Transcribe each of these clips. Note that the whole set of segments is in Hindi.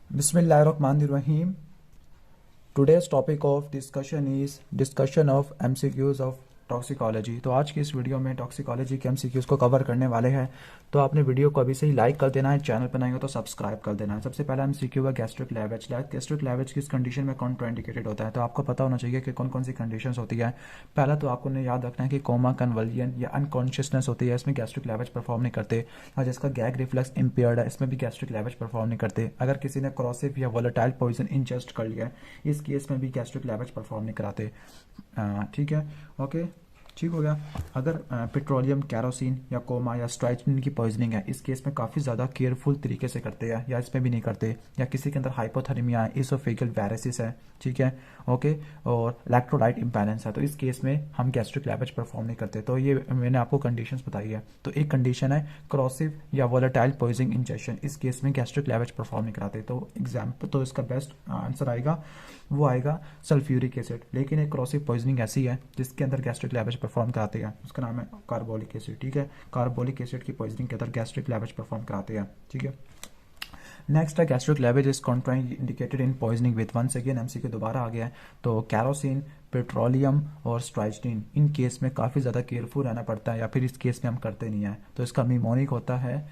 Bismillahirrahmanirrahim. Today's topic of discussion is discussion of MCQs of toxicology. तो आज की इस वीडियो में टॉक्सिकोलॉजी के एमसीक्यूज को कवर करने वाले हैं। तो आपने वीडियो को अभी से ही लाइक कर देना है, चैनल पर नए हो तो सब्सक्राइब कर देना है। सबसे पहला एमसीक्यू है गैस्ट्रिक लैवेज। गैस्ट्रिक लैवेज किस कंडीशन में कॉन्ट्राइंडिकेटेड होता है, तो आपको पता होना चाहिए कि कौन कौन सी कंडीशंस होती है। पहला तो आपको याद रखना है कि कोमा, कन्वल्जन या अनकॉन्शियसनेस होती है, इसमें गैस्ट्रिक लैवेज परफॉर्म नहीं करते। और जिसका गैग रिफ्लेक्स इम्पेयर्ड है, इसमें भी गैस्ट्रिक लैवेज परफॉर्म नहीं करते। अगर किसी ने क्रॉसिव या वोलेटाइल पॉइजन इंजेस्ट कर लिया है, इस केस में भी गैस्ट्रिक लैवेज परफॉर्म नहीं कराते। ठीक है, ओके, ठीक हो गया। अगर पेट्रोलियम, कैरोसिन या कोमा या स्ट्राइचनिन की पॉइजनिंग है, इस केस में काफ़ी ज़्यादा केयरफुल तरीके से करते हैं, या इसमें भी नहीं करते। या किसी के अंदर हाइपोथर्मिया है, इसोफेगल वायरसिस है, ठीक है, ओके, और इलेक्ट्रोलाइट इम्बैलेंस है, तो इस केस में हम गैस्ट्रिक लैवेज परफॉर्म नहीं करते। तो ये मैंने आपको कंडीशंस बताई है। तो एक कंडीशन है क्रॉसिव या वोलेटाइल पॉइजनिंग इंजेक्शन, इस केस में गैस्ट्रिक लैवेज परफॉर्म नहीं कराते। तो एग्जाम्पल, तो इसका बेस्ट आंसर आएगा, वो आएगा सल्फ्यूरिक एसिड। लेकिन एक क्रॉसिव पॉइजनिंग ऐसी है जिसके अंदर गैस्ट्रिक लैवेज परफॉर्म कराते हैं, उसका नाम है कार्बोलिक एसिड। ठीक है, कार्बोलिक एसिड की पॉइजनिंग के अंदर गैस्ट्रिक लैवेज परफॉर्म कराते हैं। ठीक है, नेक्स्ट है gastric lavage is contraindicated in poisoning with, once again MCQ दोबारा आ गया है। तो कैरोसिन, पेट्रोलियम और स्ट्राइचनिन, इन केस में काफ़ी ज़्यादा केयरफुल रहना पड़ता है, या फिर इस केस में हम करते नहीं हैं। तो इसका निमोनिक होता है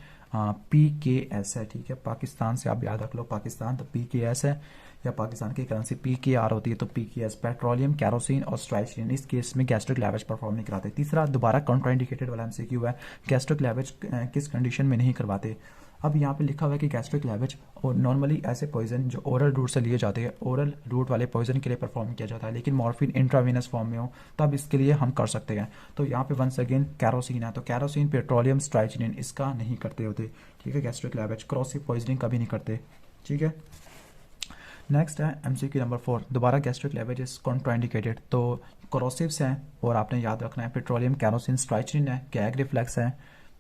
PKS है। ठीक है, पाकिस्तान से आप याद रख लो, पाकिस्तान तो PKS है, या पाकिस्तान की करेंसी PKR होती है, तो PKS। पेट्रोलियम, कैरोसिन और स्ट्राइचनिन, इस केस में गैस्ट्रिक लैवेज परफॉर्म नहीं कराते। तीसरा दोबारा कॉन्ट्राइंडिकेटेड वाला एमसीक्यू है, गैस्ट्रिक लैवेज किस कंडीशन में नहीं करवाते। अब यहाँ पे लिखा हुआ है कि गैस्ट्रिक लैवेज और नॉर्मली ऐसे पॉइजन जो ओरल रूट से लिए जाते हैं, ओरल रूट वाले पॉइजन के लिए परफॉर्म किया जाता है, लेकिन मॉर्फिन इंट्रावेनस फॉर्म में हो तब इसके लिए हम कर सकते हैं। तो यहाँ पे वंस अगेन कैरोसिन है, तो कैरोसिन, पेट्रोलियम, स्ट्राइचनिन इसका नहीं करते होते। ठीक है, गैस्ट्रिक लैवेज क्रॉसिव पॉइजनिंग का भी नहीं करते। ठीक है, नेक्स्ट है एमसीक्यू नंबर 4, दोबारा गैस्ट्रिक लैवेज इज कॉन्ट्राइंडिकेटेड। तो क्रोसिव्स हैं और आपने याद रखना है पेट्रोलियम, कैरोसिन, स्ट्राइचनिन है, गैग रिफ्लेक्स है,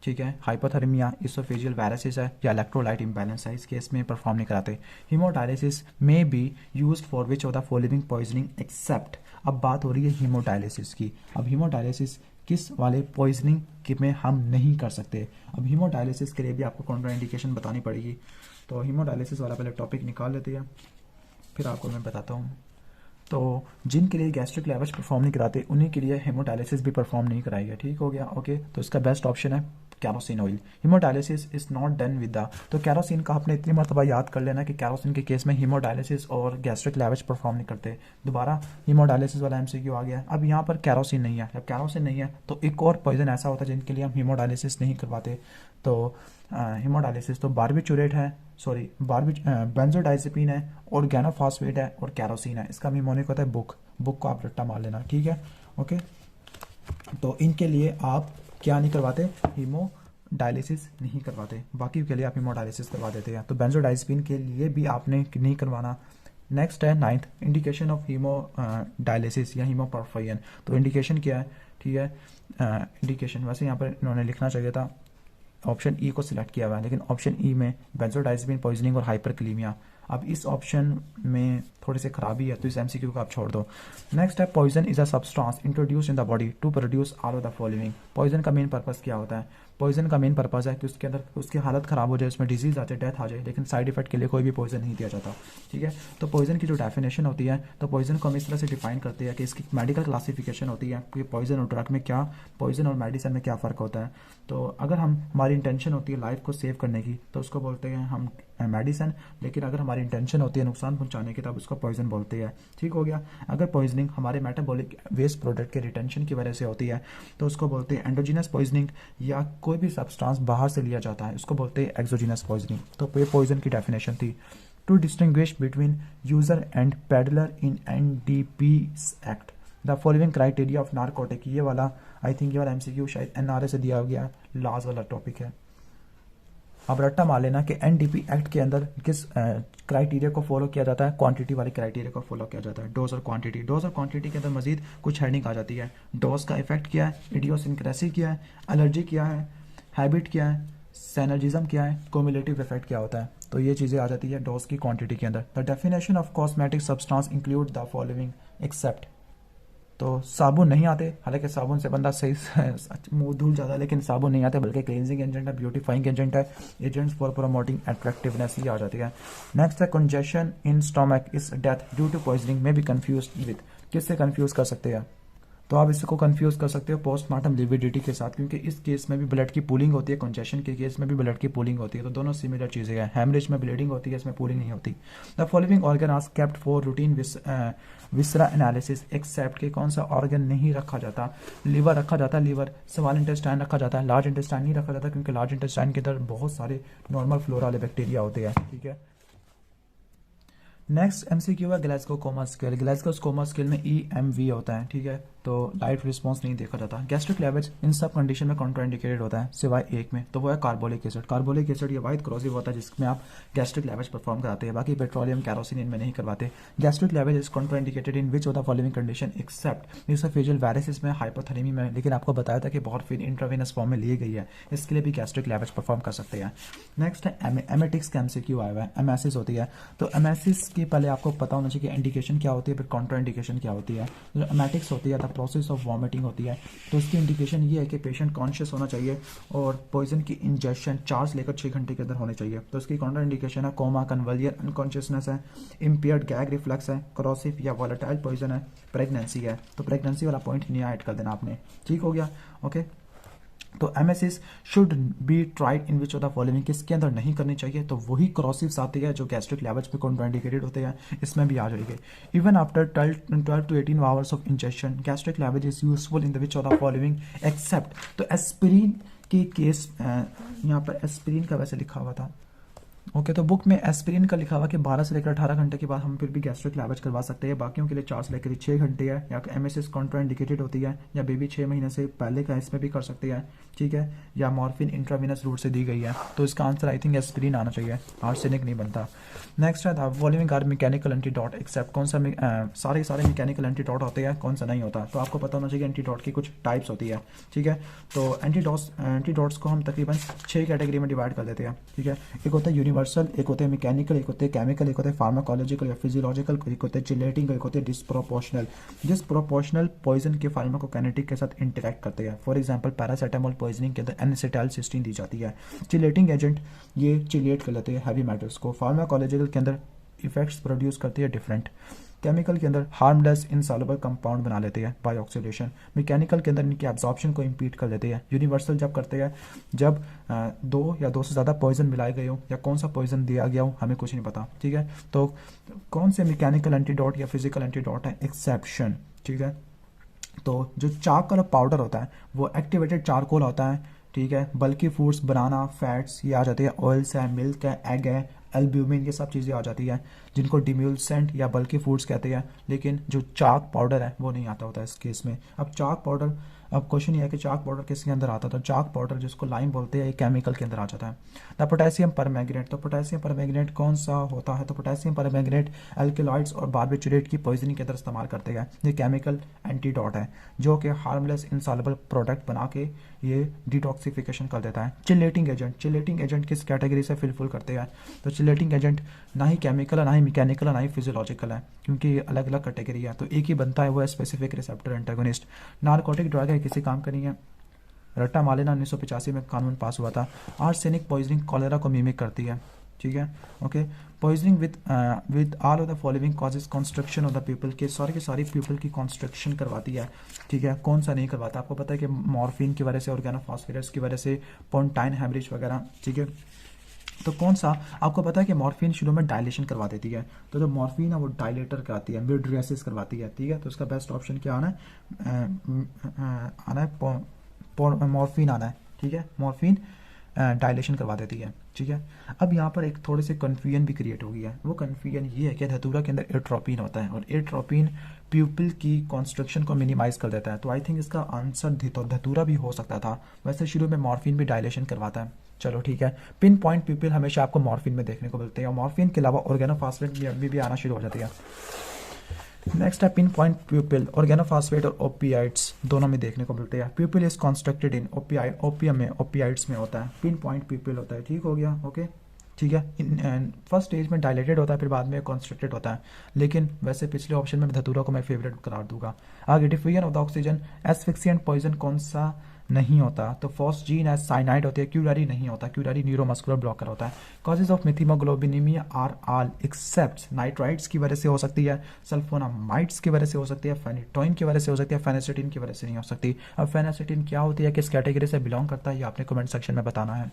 ठीक है, हाइपोथर्मिया, इसोफेजियल वायरसिस है, या इलेक्ट्रोलाइट इम्बैलेंस है, इस केस में परफॉर्म नहीं कराते। Hemodialysis may be used for which of the following poisoning except. अब बात हो रही है हीमोडायलिसिस की। अब हीमोडायलिसिस किस वाले पॉइजनिंग में हम नहीं कर सकते। अब हीमोडायलिसिस के लिए भी आपको कॉन्ट्राइंडिकेशन बतानी पड़ेगी। तो हीमोडायलिसिस वाला पहले टॉपिक निकाल लेते हैं, फिर आपको मैं बताता हूँ। तो जिनके लिए गैस्ट्रिक लैवेज परफॉर्म नहीं कराते, उन्हीं के लिए हेमोडायलिसिस भी परफॉर्म नहीं कराएगा। ठीक हो गया, ओके। तो इसका बेस्ट ऑप्शन है kerosene oil. Haemodialysis is not done with the, तो कैरोसिन का आपने इतनी मरतबा याद कर लेना कि कैरोसिन के केस में हीमोडायलिसिस और गैस्ट्रिक लैवेज परफॉर्म नहीं करते। दोबारा हीमोडायलिसिस वाला एमसीक्यू आ गया। अब यहाँ पर कैरोसिन नहीं है, जब कैरोसिन नहीं है तो एक और पॉइजन ऐसा होता है जिनके लिए हम हीमोडायलिसिस नहीं करवाते। तो हीमोडायलिसिस तो बारबिचुरेट है, सॉरी बेंजोडाइजेपिन है, ऑर्गेनोफॉस्फेट है और कैरोसिन है। इसका निमोनिक होता है बुक को आप रट्टा मार लेना। ठीक है, ओके। तो इनके लिए आप क्या नहीं करवाते, हीमोडायलिसिस नहीं करवाते, बाकी के लिए आप हीमोडायलिसिस करवा देते हैं। तो बेंजोडाइजेपिन के लिए भी आपने नहीं करवाना। नेक्स्ट है 9th, इंडिकेशन ऑफ हीमोडायलिसिस या हीमोपॉर्फाइन। तो इंडिकेशन क्या है, ठीक है, इंडिकेशन वैसे यहाँ पर इन्होंने लिखना चाहिए था, ऑप्शन ई को सिलेक्ट किया हुआ है, लेकिन ऑप्शन ई में बेंजोडाइजेपिन पॉइजनिंग और हाइपरकलीमिया। अब इस ऑप्शन में थोड़ी सी खराबी है, तो इस एमसीक्यू को आप छोड़ दो। नेक्स्ट है poison is a substance introduce in the body to produce all of the following. Poison का मेन पर्पस क्या होता है। पॉइजन का मेन पर्पस है कि उसके अंदर उसकी हालत खराब हो जाए, उसमें डिजीज आ जाए, डेथ आ जाए, लेकिन साइड इफेक्ट के लिए कोई भी पॉइजन नहीं दिया जाता। ठीक है, तो पॉइजन की जो डेफिनेशन होती है, तो पॉइजन को हम इस तरह से डिफाइन करते हैं कि इसकी मेडिकल क्लासिफिकेशन होती है कि पॉइजन और ड्रग में क्या, पॉइजन और मेडिसिन में क्या फ़र्क होता है। तो अगर हमारी इंटेंशन होती है लाइफ को सेव करने की, तो उसको बोलते हैं हम मेडिसिन, लेकिन अगर हमारी इंटेंशन होती है नुकसान पहुंचाने की, तब उसको पॉइजन बोलते हैं। ठीक हो गया। अगर पॉइजनिंग हमारे मेटाबॉलिक वेस्ट प्रोडक्ट के रिटेंशन की वजह से होती है, तो उसको बोलते हैं एंडोजिनस पॉइजनिंग, या कोई भी सब्सटेंस बाहर से लिया जाता है उसको बोलते हैं एक्सोजिनस पॉइजनिंग। तो ये पॉइजन की डेफिनेशन थी। To distinguish between user and peddler in NDP act, the following criteria of narcotic. ये वाला आई थिंक ये वाला एमसीक्यू शायद NRA से दिया गया, लॉज वाला टॉपिक है। अब रट्टा मार लेना कि NDP एक्ट के अंदर किस क्राइटेरिया को फॉलो किया जाता है, क्वांटिटी वाले क्राइटेरिया को फॉलो किया जाता है। डोज और क्वांटिटी, डोज और क्वांटिटी के अंदर मजीद कुछ हेडिंग आ जाती है। डोज का इफेक्ट क्या है, इडियोसिंक्रेसी क्या है, एलर्जी क्या है, हैबिट क्या है, सैनर्जिज्म क्या है, कोमुलेटिव इफेक्ट क्या होता है। तो ये चीज़ें आ जाती है डोज की क्वांटिटी के अंदर। The definition of cosmetic substance include the following except. तो साबुन नहीं आते, हालांकि साबुन से बंदा सही से मुंह धुल जाता है, लेकिन साबुन नहीं आते, बल्कि क्लींजिंग एजेंट है, ब्यूटीफाइंग एजेंट है, एजेंट्स फॉर प्रमोटिंग अट्रैक्टिवनेस ये आ जाती है। नेक्स्ट है congestion in stomach is death due to poisoning में भी कंफ्यूज विद, किससे कंफ्यूज कर सकते हैं? तो आप इसको कंफ्यूज कर सकते हो पोस्टमार्टम लिविडिटी के साथ, क्योंकि इस केस में भी ब्लड की पूलिंग होती है, कंजेशन के केस में भी ब्लड की पूलिंग होती है, तो दोनों सिमिलर चीज़ें हैं। हेमरेज में ब्लीडिंग होती है, इसमें पूलिंग नहीं होती। The following organ are kept for routine viscera analysis, except के कौन सा ऑर्गन नहीं रखा जाता? लिवर रखा जाता है, लिवर। स्मॉल इंटेस्टाइन रखा जाता है, लार्ज इंटेस्टाइन नहीं रखा जाता, क्योंकि लार्ज इंटेस्टाइन के अंदर बहुत सारे नॉर्मल फ्लोरा वाले बैक्टीरिया होते हैं, ठीक है। नेक्स्ट एमसीक्यू है Glasgow coma scale. Glasgow coma scale में EMV होता है, ठीक है, तो लाइट रिस्पॉन्स नहीं देखा जाता। गैस्ट्रिक लेवज इन सब कंडीशन में कॉन्ट्राइंडिकेटेड होता है, सिवाय एक में, तो वो है कार्बोलिक एसिड। कार्बोलिक एसिड ये वाइट क्रोसिव होता है, जिसमें आप गैस्ट्रिक लेवज परफॉर्म कराते हैं, बाकी पेट्रोलियम कैरोसिन इनमें नहीं करवाते। Gastric lavage is contraindicated in which of the following condition except oesophageal varices में, हाइपोथैलेमी में, लेकिन आपको बताया था कि मॉर्फिन इंट्रावेनस फॉर्म में ली गई है, इसके लिए भी गैस्ट्रिक लेवज परफॉर्म कर सकते हैं। नेक्स्ट है एमेटिक्स का एमसीक्यू आया हुआ है, एमेसिस होती है। तो एमेसिस की पहले आपको पता होना चाहिए कि इंडिकेशन क्या होती है, फिर कॉन्ट्रा इंडिकेशन क्या होती है। जो एमेटिक्स होती है द प्रोसेस ऑफ वॉमिटिंग होती है, तो इसकी इंडिकेशन ये है कि पेशेंट कॉन्शियस होना चाहिए और पॉइजन की इंजेक्शन 4 से लेकर 6 घंटे के अंदर होने चाहिए। तो इसकी कॉन्ट्रा इंडिकेशन है कोमा, कन्वलियर, अनकॉन्शियसनेस है, इम्पेयर्ड गैग रिफ्लेक्स है, क्रोसिव या वॉलेटाइल पॉइजन है, प्रेगनेंसी है। तो प्रेगनेंसी वाला पॉइंट नहीं ऐड कर देना आपने, ठीक हो गया, ओके। तो emesis should be tried in which of the following, किसके अंदर नहीं करनी चाहिए? तो वही क्रॉसिव्स आती है जो गैस्ट्रिक लेवज पे कॉन्ट्राइंडिकेटेड होते हैं, इसमें भी आ जाएगी। Even after 12 to 18 hours of injection gastric lavage is useful in the which of the following except. तो एस्पिरिन के केस, यहाँ पर एस्पिरिन का वैसे लिखा हुआ था, ओके, तो बुक में एस्पिरिन का लिखा हुआ कि 12 से लेकर 18 घंटे के बाद हम फिर भी गैस्ट्रिक लेवज करवा सकते हैं, बाकियों के लिए 4 से लेकर 6 घंटे है, या एमएसएस कॉन्ट्राइंडिकेटेड होती है, या बेबी 6 महीने से पहले का इसमें भी कर सकते हैं, ठीक है, या मॉर्फिन इंट्रावेनस रूट से दी गई है। तो इसका आंसर आई थिंक एस्पिरिन आना चाहिए, आर्सेनिक नहीं बनता। नेक्स्ट है following are mechanical antidote except, कौन सा सारे मैकेनिकल एंटीडॉट होते हैं, कौन सा नहीं होता? तो आपको पता होना चाहिए एंटीडॉट की कुछ टाइप्स होती है, ठीक है। तो एंटीडॉट्स को हम तकरीबन 6 कैटेगरी में डिवाइड कर देते हैं, ठीक है। एक होता है यूनिवर्सल, एक होते हैं मैकेनिकल, एक होते हैं केमिकल, एक होते हैं फार्माकोलॉजिकल या फिजियोलॉजिकल, एक होते हैं चिलेटिंग, एक होते हैं डिस्प्रोपोर्शनल। डिस्प्रोपोर्शनल पॉइजन के फार्माकोकाइनेटिक के साथ इंटरेक्ट करते हैं। फॉर एग्जांपल पैरासीटामोल पॉइजनिंग के अंदर एन-एसिटाइलसिस्टीन दी जाती है। चिलेटिंग एजेंट ये चिलेट कर लेते हैं हैवी मेटल्स को। फार्माकोलॉजिकल के अंदर इफेक्ट्स प्रोड्यूस करती है डिफरेंट। केमिकल के अंदर हार्मलेस इनसॉल्युबल कंपाउंड बना लेते हैं बाय ऑक्सीडेशन। मैकेनिकल के अंदर इनकी एब्जॉर्प्शन को इम्पीड कर देते हैं। यूनिवर्सल जब करते हैं जब 2 या 2 से ज़्यादा पॉइजन मिलाए गए हो, या कौन सा पॉइजन दिया गया हो हमें कुछ नहीं पता, ठीक है। तो कौन से मैकेनिकल एंटीडोट या फिजिकल एंटीडोट है एक्सेप्शन, ठीक है। तो जो चाक वाला पाउडर होता है वो एक्टिवेटेड चारकोल होता है, ठीक है। बल्कि फूड्स, बनाना, फैट्स ये आ जाती है, ऑयल्स है, मिल्क है, एग है, एल्ब्यूमिन, ये सब चीज़ें आ जाती है, जिनको डिम्यूल्सेंट या बल्कि फूड्स कहते हैं। लेकिन जो चाक पाउडर है वो नहीं आता होता इस केस में। अब चाक पाउडर, अब क्वेश्चन ये है कि चाक पाउडर किसके अंदर आता है? तो चाक पाउडर जिसको लाइम बोलते हैं, ये केमिकल के अंदर आ जाता है। द पोटेशियम परमैंगनेट, तो पोटेशियम परमैंगनेट कौन सा होता है? तो पोटेशियम परमैंगनेट एल्केलॉइड्स और बार्बिचुरेट की पॉइजनिंग के अंदर इस्तेमाल करते हैं। ये केमिकल एंटीडॉट है जो कि हार्मलेस इनसॉल्युबल प्रोडक्ट बना के ये डिटॉक्सिफिकेशन कर देता है। चिलेटिंग एजेंट, चिलेटिंग एजेंट किस कैटेगरी से फिलफुल करते हैं? तो चिलेटिंग एजेंट ना ही केमिकल है, ना ही मैकेनिकल है, ना ही फिजियोलॉजिकल है, क्योंकि अलग अलग कैटेगरी है। तो एक ही बनता है, वो है specific receptor antagonist. Narcotic drug है, किसी काम करेंगे। रट्टा मालेना 1985 में कानून पास हुआ था। आर्सेनिक पॉइजनिंग कॉलेरा को मिमिक करती है, ठीक है, okay. Poisoning with all of the following causes construction of the people, के सारी पीपल की कंस्ट्रक्शन करवाती है, ठीक है। कौन सा नहीं करवाता? आपको पता है कि मॉर्फिन की वजह से, ऑर्गेनोफॉस्फेटस की वजह से, पोंटाइन हेमरेज वगैरह, ठीक है। तो कौन सा? आपको पता है कि मॉर्फिन शुरू में डायलेशन करवा देती है, तो जो मॉर्फिन है वो डायलेटर कराती है, मिड करवाती है, ठीक है। तो इसका बेस्ट ऑप्शन क्या आना है? मॉर्फिन आना है, ठीक है। मॉर्फिन डायलेशन करवा देती है, ठीक है। अब यहाँ पर एक थोड़ी सी कन्फ्यूजन भी क्रिएट हो गई है। वो कन्फ्यूजन ये है कि धतूरा के अंदर एट्रोपिन होता है और एट्रोपिन प्यूपिल की कॉन्स्ट्रक्शन को मिनिमाइज कर देता है। तो आई थिंक इसका आंसर धतूरा भी हो सकता था। वैसे शुरू में मॉर्फिन भी डायलेशन करवाता है, चलो ठीक है। पिन पॉइंट प्यूपिल हमेशा आपको मॉर्फिन में देखने को मिलते हैं और मॉर्फिन के अलावा ऑर्गेनोफॉस्फेट भी आना शुरू हो जाती है। नेक्स्ट है पिन पॉइंट प्यूपिल, ऑर्गेनोफॉस्फेट और ओपियाइड्स दोनों में देखने को मिलते हैं। प्यूपिल इज कंस्ट्रक्टेड इन ओपियम में, ओपियाइड्स में होता है। पिन पॉइंट प्यूपिल होता है, ठीक हो गया, ओके। ठीक है। फर्स्ट स्टेज में डायलेटेड होता है, फिर बाद में कॉन्स्ट्रिक्टेड होता है, लेकिन वैसे पिछले ऑप्शन में धतूरा को मैं फेवरेट करार दूंगा। आगे diffusion of the oxygen asphyxiant poison कौन सा नहीं होता? तो फॉस्जीन एज साइनाइड होती है, क्यूरारी नहीं होता, क्यूरारी न्यूरोमस्कुलर ब्लॉकर होता है। Causes of methaemoglobinaemia are all except nitrites की वजह से हो सकती है, सल्फोनामाइड्स की वजह से हो सकती है, फेनिटोइन की वजह से हो सकती है, फेनेसिटिन की वजह से नहीं हो सकती। अब फेनेसिटिन क्या होती है, किस कैटेगरी से बिलोंग करता है, ये आपने कमेंट सेक्शन में बताना है।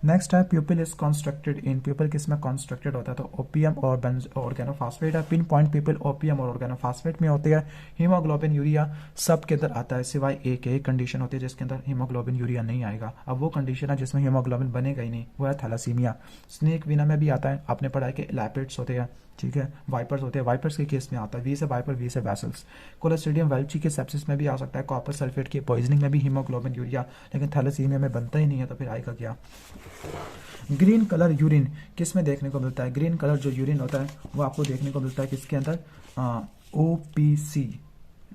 नेक्स्ट है प्यूपिल इज कॉन्स्ट्रक्टेड इन, प्यूपिल किस में कॉन्स्ट्रक्टेड होता है? तो ओपीएम और ऑर्गेनोफॉस्फेट है। पिन पॉइंट प्यूपिल ओपीएम और ऑर्गेनोफॉस्फेट में होती है। हीमोग्लोबिन यूरिया सब के अंदर आता है, सिवाय एक कंडीशन होती है जिसके अंदर हीमोग्लोबिन यूरिया नहीं आएगा। अब वो कंडीशन है जिसमें हीमोग्लोबिन बनेगा ही नहीं, वो है थैलासीमिया। स्नेक वीना में भी आता है, आपने पढ़ा है कि लैपिड्स होते हैं, ठीक है, वाइपर्स होते हैं, वाइपर्स के केस में आता है, वी से वाइपर, वी से वैसल्स। कोलोस्ट्रीडियम वेल्ची के सेप्सिस में भी आ सकता है, कॉपर सल्फेट की पॉइजनिंग में भी हीमोग्लोबिन यूरिया, लेकिन थैलेसीमिया में बनता ही नहीं है, तो फिर आएगा क्या? ग्रीन कलर यूरिन किस में देखने को मिलता है? ग्रीन कलर जो यूरिन होता है वो आपको देखने को मिलता है किसके अंदर? ओपीसी।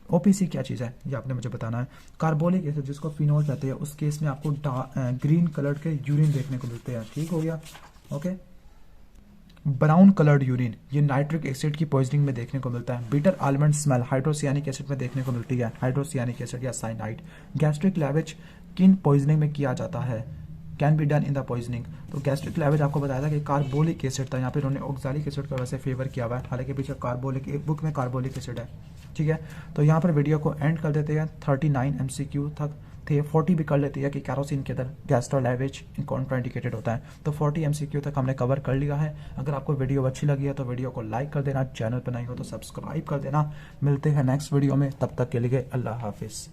ओपीसी क्या चीज़ है ये आपने मुझे बताना है। कार्बोलिक एसिड जिसको फिनोल कहते हैं, उस केस में आपको ग्रीन कलर के यूरिन देखने को मिलते हैं, ठीक हो गया, ओके। ब्राउन कलर्ड यूरिन ये नाइट्रिक एसिड की पॉइजनिंग में देखने को मिलता है। Bitter almond smell hydrocyanic acid में देखने को मिलती है, हाइड्रोसियानिक एसिड या साइनाइड। गैस्ट्रिक लैवेज किन पॉइजनिंग में किया जाता है? Can be done in the poisoning. तो गैस्ट्रिक लैवेज आपको बताया था कि कार्बोलिक एसिड था, यहाँ पे उन्होंने ऑक्सालिक एसिड का वैसे फेवर किया हुआ है, हालांकि पीछे कार्बोलिक, एक बुक में कार्बोलिक एसिड है, ठीक है। तो यहाँ पर वीडियो को एंड कर देते हैं। 39 MCQ तक थे, 40 भी कर लेती है कि कैरोसिन के अंदर गैस्ट्रोलैवेज कॉन्ट्राइंडिकेटेड होता है। तो 40 MCQ तक हमने कवर कर लिया है। अगर आपको वीडियो अच्छी लगी है तो वीडियो को लाइक कर देना, चैनल पर नहीं हो तो सब्सक्राइब कर देना। मिलते हैं नेक्स्ट वीडियो में, तब तक के लिए अल्लाह हाफिज़।